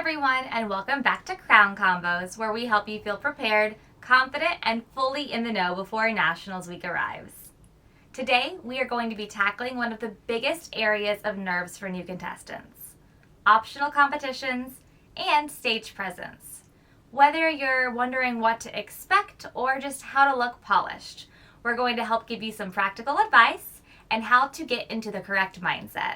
everyone, and welcome back to Crown Convos, where we help you feel prepared, confident, and fully in the know before Nationals Week arrives. Today, we are going to be tackling one of the biggest areas of nerves for new contestants: optional competitions and stage presence. Whether you're wondering what to expect or just how to look polished, we're going to help give you some practical advice and how to get into the correct mindset.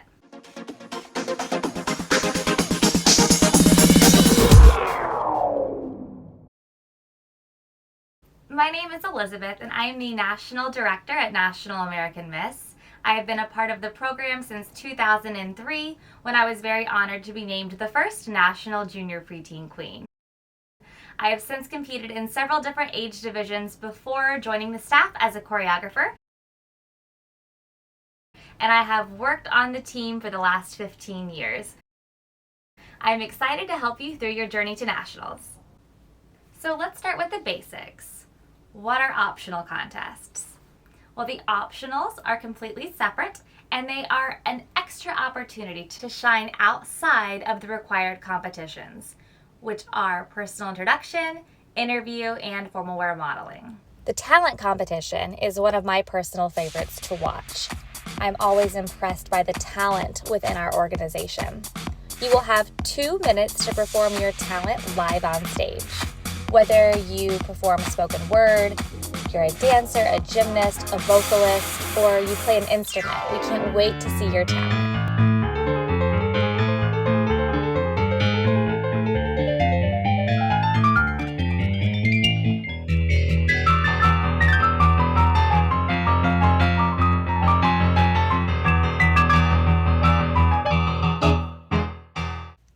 My name is Elizabeth, and I am the National Director at National American Miss. I have been a part of the program since 2003, when I was very honored to be named the first National Junior Preteen Queen. I have since competed in several different age divisions before joining the staff as a choreographer, and I have worked on the team for the last 15 years. I am excited to help you through your journey to nationals. So let's start with the basics. What are optional contests? Well, the optionals are completely separate, and they are an extra opportunity to shine outside of the required competitions, which are personal introduction, interview, and formal wear modeling. The talent competition is one of my personal favorites to watch. I'm always impressed by the talent within our organization. You will have 2 minutes to perform your talent live on stage. Whether you perform spoken word, you're a dancer, a gymnast, a vocalist, or you play an instrument, we can't wait to see your talent.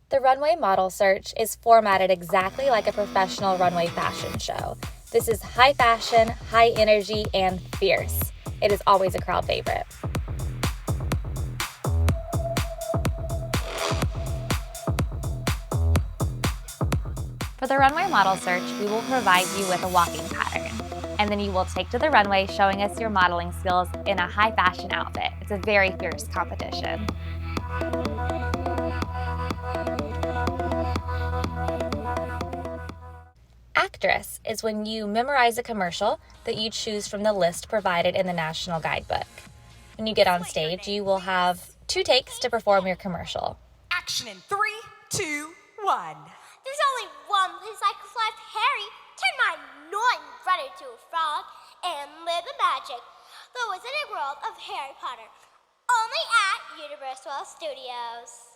The runway model search is formatted exactly like a professional runway fashion show. This is high fashion, high energy, and fierce. It is always a crowd favorite. For the runway model search, we will provide you with a walking pattern, and then you will take to the runway showing us your modeling skills in a high fashion outfit. It's a very fierce competition. Actress is when you memorize a commercial that you choose from the list provided in the National Guidebook. When you get on stage, you will have 2 takes to perform your commercial. Action in 3, 2, 1. There's only one place I can fly with Harry, turn my annoying brother into a frog, and live the magic, the wizarding world of Harry Potter. Only at Universal Studios.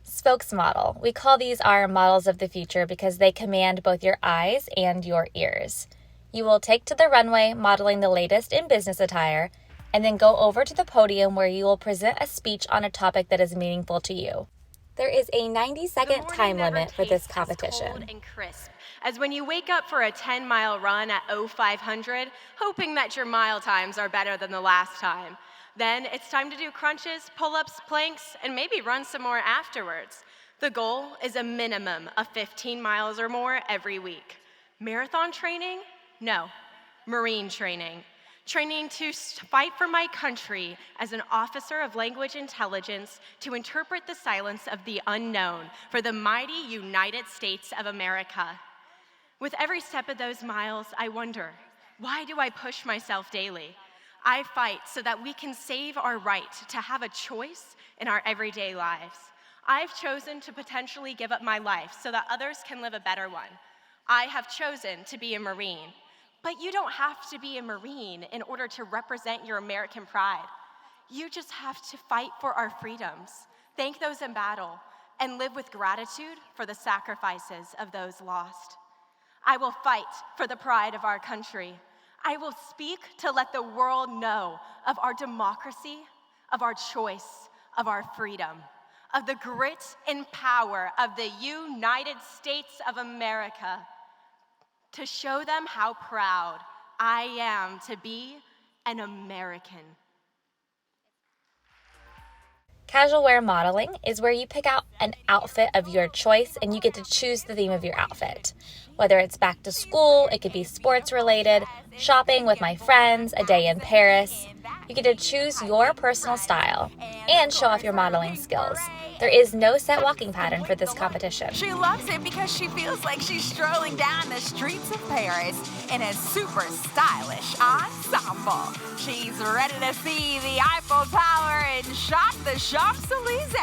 Spokesmodel. We call these our models of the future because they command both your eyes and your ears. You will take to the runway modeling the latest in business attire, and then go over to the podium where you will present a speech on a topic that is meaningful to you. There is a 90-second time limit for this competition. Cold and crisp, as when you wake up for a 10-mile run at 0500, hoping that your mile times are better than the last time. Then it's time to do crunches, pull-ups, planks, and maybe run some more afterwards. The goal is a minimum of 15 miles or more every week. Marathon training? No, Marine training. Training to fight for my country as an officer of language intelligence to interpret the silence of the unknown for the mighty United States of America. With every step of those miles, I wonder, why do I push myself daily? I fight so that we can save our right to have a choice in our everyday lives. I've chosen to potentially give up my life so that others can live a better one. I have chosen to be a Marine. But you don't have to be a Marine in order to represent your American pride. You just have to fight for our freedoms, thank those in battle, and live with gratitude for the sacrifices of those lost. I will fight for the pride of our country. I will speak to let the world know of our democracy, of our choice, of our freedom, of the grit and power of the United States of America, to show them how proud I am to be an American. Casual wear modeling is where you pick out an outfit of your choice and you get to choose the theme of your outfit. Whether it's back to school, it could be sports related, shopping with my friends, a day in Paris. You get to choose your personal style and show off your modeling skills. There is no set walking pattern for this competition. She loves it because she feels like she's strolling down the streets of Paris in a super stylish ensemble. She's ready to see the Eiffel Tower and shop the Champs-Elysees.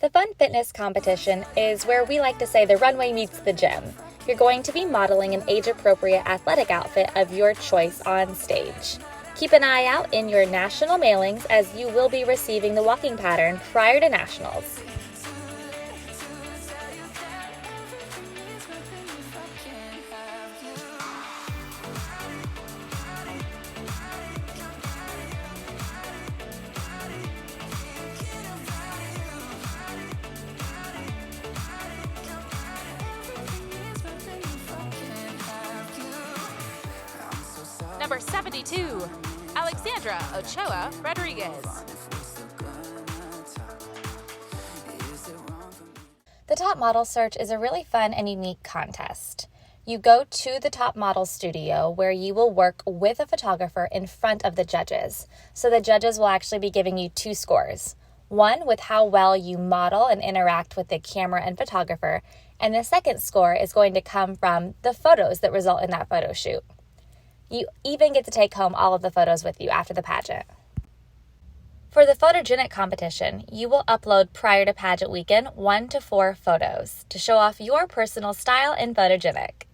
The Fun Fitness competition is where we like to say the runway meets the gym. You're going to be modeling an age-appropriate athletic outfit of your choice on stage. Keep an eye out in your national mailings as you will be receiving the walking pattern prior to nationals. Number 72, Alexandra Ochoa Rodriguez. The Top Model Search is a really fun and unique contest. You go to the Top Model studio where you will work with a photographer in front of the judges. So the judges will actually be giving you 2 scores. One with how well you model and interact with the camera and photographer, and the second score is going to come from the photos that result in that photo shoot. You even get to take home all of the photos with you after the pageant. For the photogenic competition, you will upload prior to pageant weekend 1 to 4 photos to show off your personal style and photogenic.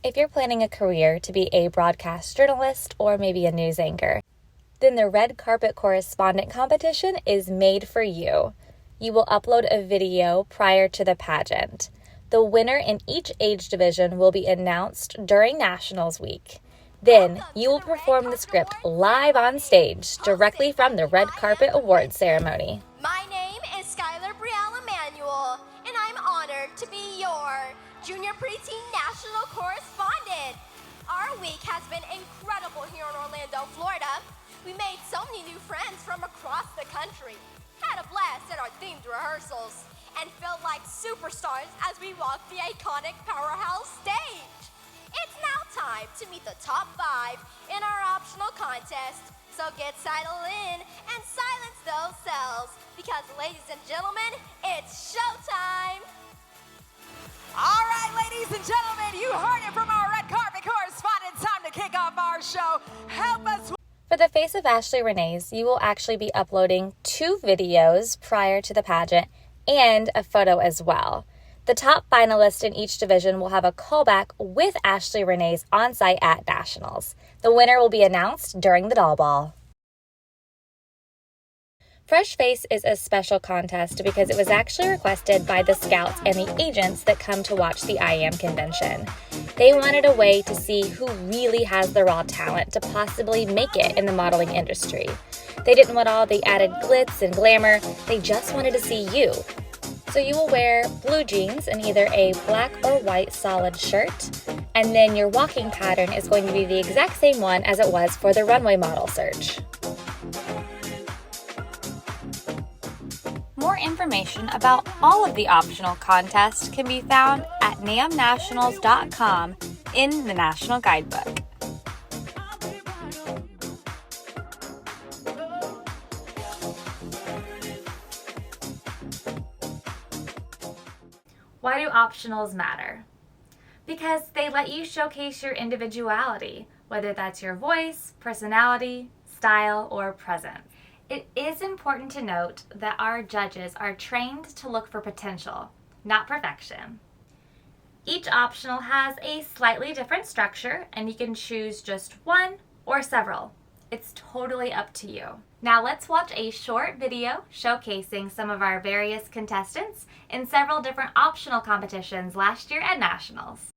If you're planning a career to be a broadcast journalist or maybe a news anchor, then the Red Carpet Correspondent competition is made for you. You will upload a video prior to the pageant. The winner in each age division will be announced during Nationals Week. Then, you will perform the script live on stage directly from the Red Carpet Awards ceremony. My name is Skylar Brielle Emanuel, and I'm honored to be your Junior Preteen National Correspondent. Our week has been incredible here in Orlando, Florida. We made so many new friends from across the country, had a blast at our themed rehearsals, and felt like superstars as we walked the iconic Powerhouse stage. It's now time to meet the top 5 in our optional contest, so get settled in and silence those cells, because ladies and gentlemen, it's showtime! All right, ladies and gentlemen, you heard it from our Red Carpet Correspondent. Time to kick off our show. Help us. For the Face of Ashley Renee's, you will actually be uploading 2 videos prior to the pageant and a photo as well. The top finalist in each division will have a callback with Ashley Renee's on site at Nationals. The winner will be announced during the Doll Ball. Fresh Face is a special contest because it was actually requested by the scouts and the agents that come to watch the IAM convention. They wanted a way to see who really has the raw talent to possibly make it in the modeling industry. They didn't want all the added glitz and glamour, they just wanted to see you. So you will wear blue jeans and either a black or white solid shirt, and then your walking pattern is going to be the exact same one as it was for the runway model search. More information about all of the optional contests can be found at namnationals.com in the National Guidebook. Why do optionals matter? Because they let you showcase your individuality, whether that's your voice, personality, style, or presence. It is important to note that our judges are trained to look for potential, not perfection. Each optional has a slightly different structure, and you can choose just one or several. It's totally up to you. Now let's watch a short video showcasing some of our various contestants in several different optional competitions last year at Nationals.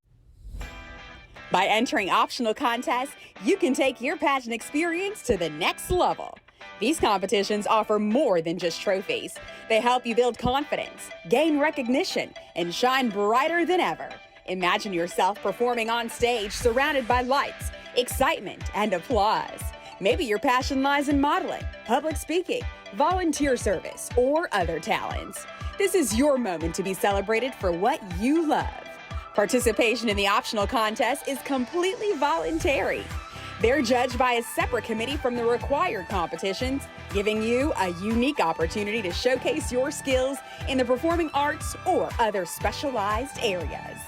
By entering optional contests, you can take your pageant experience to the next level. These competitions offer more than just trophies. They help you build confidence, gain recognition, and shine brighter than ever. Imagine yourself performing on stage surrounded by lights, excitement, and applause. Maybe your passion lies in modeling, public speaking, volunteer service, or other talents. This is your moment to be celebrated for what you love. Participation in the optional contest is completely voluntary. They're judged by a separate committee from the required competitions, giving you a unique opportunity to showcase your skills in the performing arts or other specialized areas.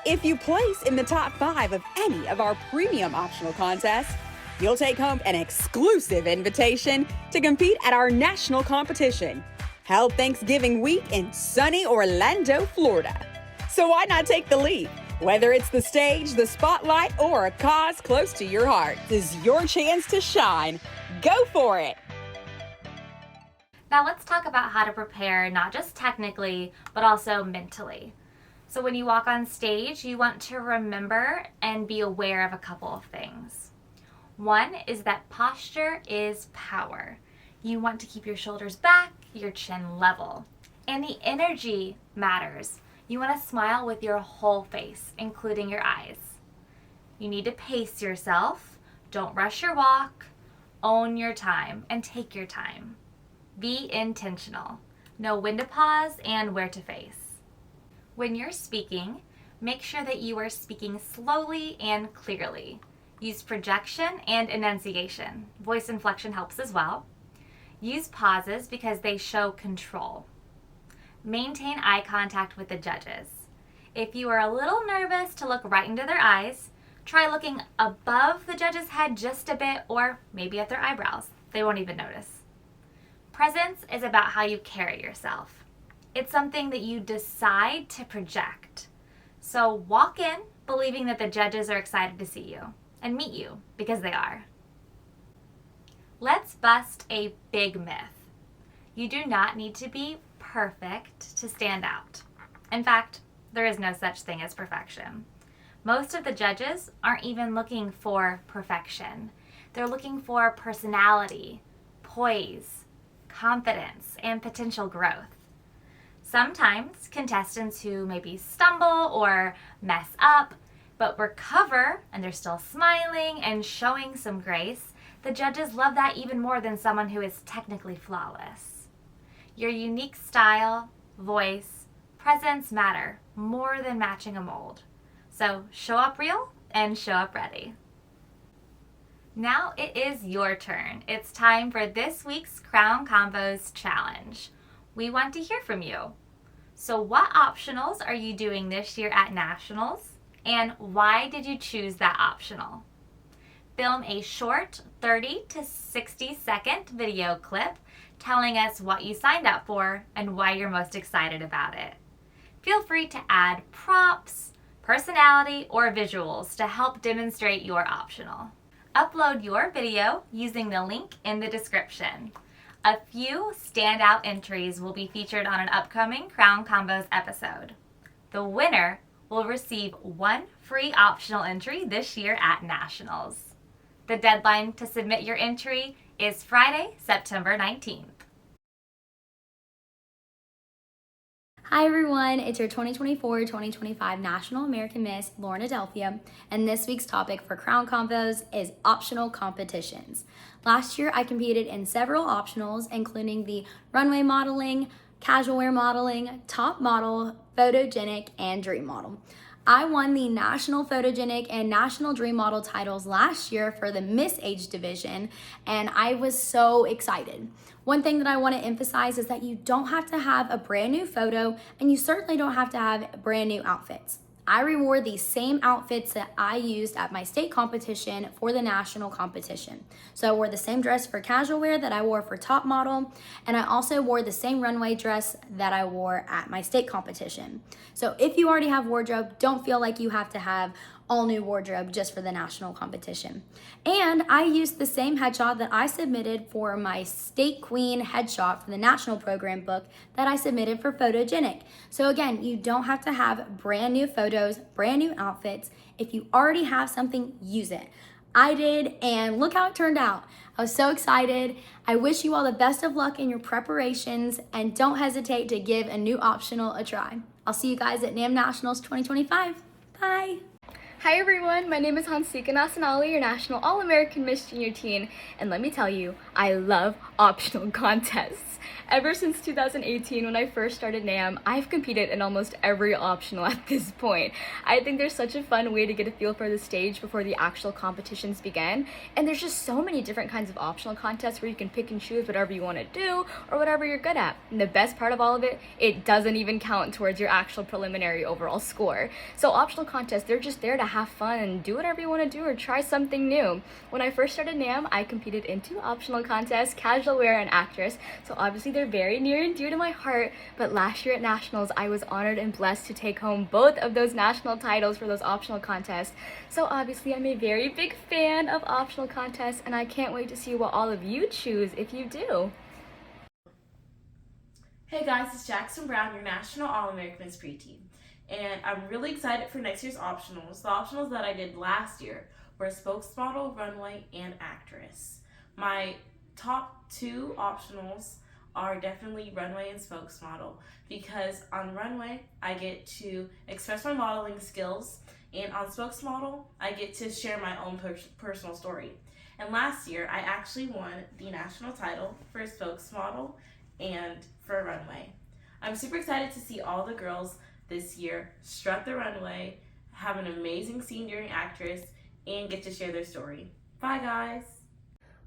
If you place in the top 5 of any of our premium optional contests, you'll take home an exclusive invitation to compete at our national competition, held Thanksgiving week in sunny Orlando, Florida. So why not take the lead? Whether it's the stage, the spotlight, or a cause close to your heart, this is your chance to shine. Go for it! Now let's talk about how to prepare, not just technically, but also mentally. So when you walk on stage, you want to remember and be aware of a couple of things. One is that posture is power. You want to keep your shoulders back, your chin level. And the energy matters. You want to smile with your whole face, including your eyes. You need to pace yourself. Don't rush your walk. Own your time and take your time. Be intentional. Know when to pause and where to face. When you're speaking, make sure that you are speaking slowly and clearly. Use projection and enunciation. Voice inflection helps as well. Use pauses because they show control. Maintain eye contact with the judges. If you are a little nervous to look right into their eyes, try looking above the judge's head just a bit, or maybe at their eyebrows. They won't even notice. Presence is about how you carry yourself. It's something that you decide to project. So walk in believing that the judges are excited to see you and meet you, because they are. Let's bust a big myth. You do not need to be perfect to stand out. In fact, there is no such thing as perfection. Most of the judges aren't even looking for perfection. They're looking for personality, poise, confidence, and potential growth. Sometimes contestants who maybe stumble or mess up, but recover and they're still smiling and showing some grace, the judges love that even more than someone who is technically flawless. Your unique style, voice, presence matter more than matching a mold. So show up real and show up ready. Now it is your turn. It's time for this week's Crown Convos challenge. We want to hear from you. So what optionals are you doing this year at Nationals, and why did you choose that optional? Film a short 30 to 60 second video clip telling us what you signed up for and why you're most excited about it. Feel free to add props, personality, or visuals to help demonstrate your optional. Upload your video using the link in the description. A few standout entries will be featured on an upcoming Crown Convos episode. The winner will receive one free optional entry this year at Nationals. The deadline to submit your entry is Friday, September 19th. Hi everyone, it's your 2024-2025 National American Miss, Lauren Adelphia, and this week's topic for Crown Convos is optional competitions. Last year I competed in several optionals, including the runway modeling, casual wear modeling, top model, photogenic, and dream model. I won the National Photogenic and National Dream Model titles last year for the Miss Age division, and I was so excited. One thing that I want to emphasize is that you don't have to have a brand new photo, and you certainly don't have to have brand new outfits. I rewore the same outfits that I used at my state competition for the national competition. So I wore the same dress for casual wear that I wore for top model, and I also wore the same runway dress that I wore at my state competition. So if you already have wardrobe, don't feel like you have to have all new wardrobe just for the national competition. And I used the same headshot that I submitted for my State Queen headshot for the national program book that I submitted for photogenic. So again, you don't have to have brand new photos, brand new outfits. If you already have something, use it. I did, and look how it turned out. I was so excited. I wish you all the best of luck in your preparations, and don't hesitate to give a new optional a try. I'll see you guys at NAM Nationals 2025. Bye. Hi everyone, my name is Hansika Nasanali, your National All-American Miss Junior Teen, and let me tell you, I love optional contests. Ever since 2018, when I first started NAM, I've competed in almost every optional at this point. I think there's such a fun way to get a feel for the stage before the actual competitions begin, and there's just so many different kinds of optional contests where you can pick and choose whatever you want to do or whatever you're good at. And the best part of all of it, it doesn't even count towards your actual preliminary overall score. So optional contests, they're just there to have fun and do whatever you want to do or try something new. When I first started NAM, I competed in 2 optional contests, casual wear and actress, so obviously they're very near and dear to my heart, but last year at Nationals, I was honored and blessed to take home both of those national titles for those optional contests. So obviously I'm a very big fan of optional contests, and I can't wait to see what all of you choose if you do. Hey guys, it's Jackson Brown, your National All-American Miss Preteen, and I'm really excited for next year's optionals. The optionals that I did last year were spokesmodel, runway, and actress. My top 2 optionals are definitely runway and spokesmodel, because on runway I get to express my modeling skills, and on spokesmodel I get to share my own personal story. And last year I actually won the national title for spokesmodel and for runway. I'm super excited to see all the girls this year strut the runway, have an amazing scene during actress, and get to share their story. Bye guys!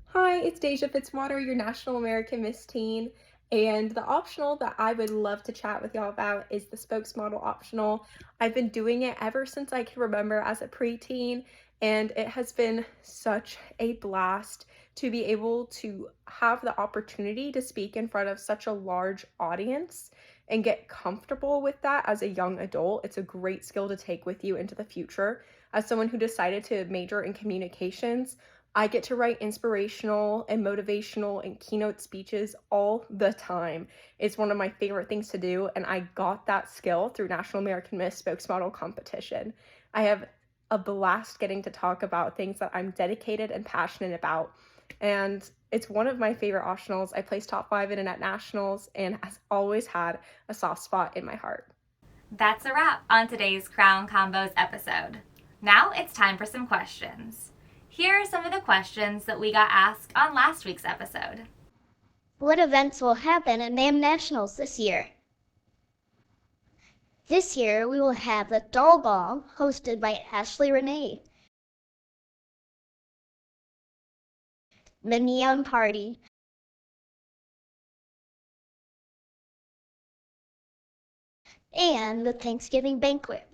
Hi, it's Deja Fitzwater, your National American Miss Teen, and the optional that I would love to chat with y'all about is the spokesmodel optional. I've been doing it ever since I can remember as a preteen, and it has been such a blast to be able to have the opportunity to speak in front of such a large audience and get comfortable with that as a young adult. It's a great skill to take with you into the future. As someone who decided to major in communications, I get to write inspirational and motivational and keynote speeches all the time. It's one of my favorite things to do, and I got that skill through National American Miss Spokesmodel competition. I have a blast getting to talk about things that I'm dedicated and passionate about, and it's one of my favorite optionals. I placed top 5 in it at Nationals and has always had a soft spot in my heart. That's a wrap on today's Crown Convos episode. Now it's time for some questions. Here are some of the questions that we got asked on last week's episode. What events will happen at NAM Nationals this year? This year we will have the Doll Ball hosted by Ashley Renee, the Neon Party, and the Thanksgiving Banquet.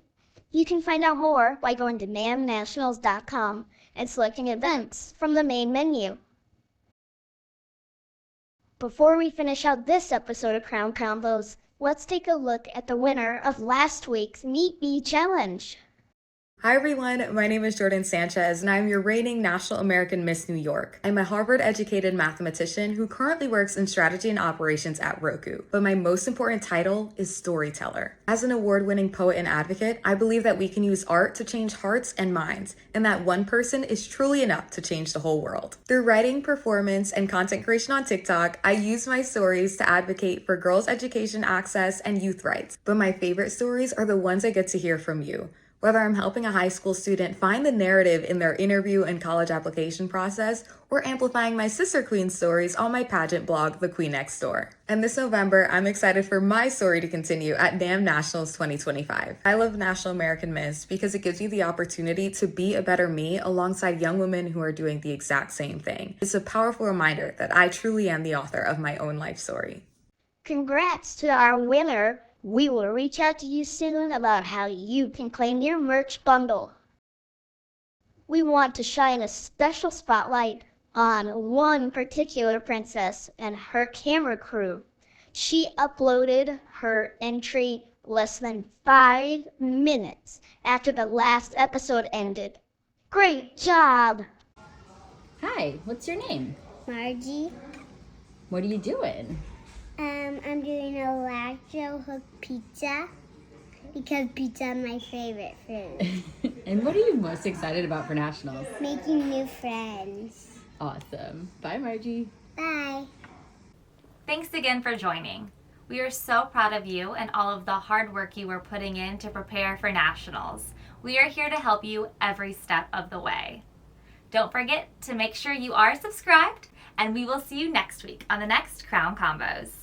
You can find out more by going to namnationals.com and selecting events from the main menu. Before we finish out this episode of Crown Convos, let's take a look at the winner of last week's Meet Me Challenge. Hi everyone, my name is Jordan Sanchez and I'm your reigning National American Miss New York. I'm a Harvard-educated mathematician who currently works in strategy and operations at Roku, but my most important title is storyteller. As an award-winning poet and advocate, I believe that we can use art to change hearts and minds, and that one person is truly enough to change the whole world. Through writing, performance, and content creation on TikTok, I use my stories to advocate for girls' education access and youth rights, but my favorite stories are the ones I get to hear from you. Whether I'm helping a high school student find the narrative in their interview and college application process, or amplifying my sister queen stories on my pageant blog, The Queen Next Door. And this November, I'm excited for my story to continue at NAM Nationals 2025. I love National American Miss because it gives you the opportunity to be a better me alongside young women who are doing the exact same thing. It's a powerful reminder that I truly am the author of my own life story. Congrats to our winner. We will reach out to you soon about how you can claim your merch bundle. We want to shine a special spotlight on one particular princess and her camera crew. She uploaded her entry less than 5 minutes after the last episode ended. Great job! Hi, what's your name? Margie. What are you doing? I'm doing a lacto hook pizza because pizza is my favorite food. And what are you most excited about for Nationals? Making new friends. Awesome. Bye, Margie. Bye. Thanks again for joining. We are so proud of you and all of the hard work you were putting in to prepare for Nationals. We are here to help you every step of the way. Don't forget to make sure you are subscribed, and we will see you next week on the next Crown Convos.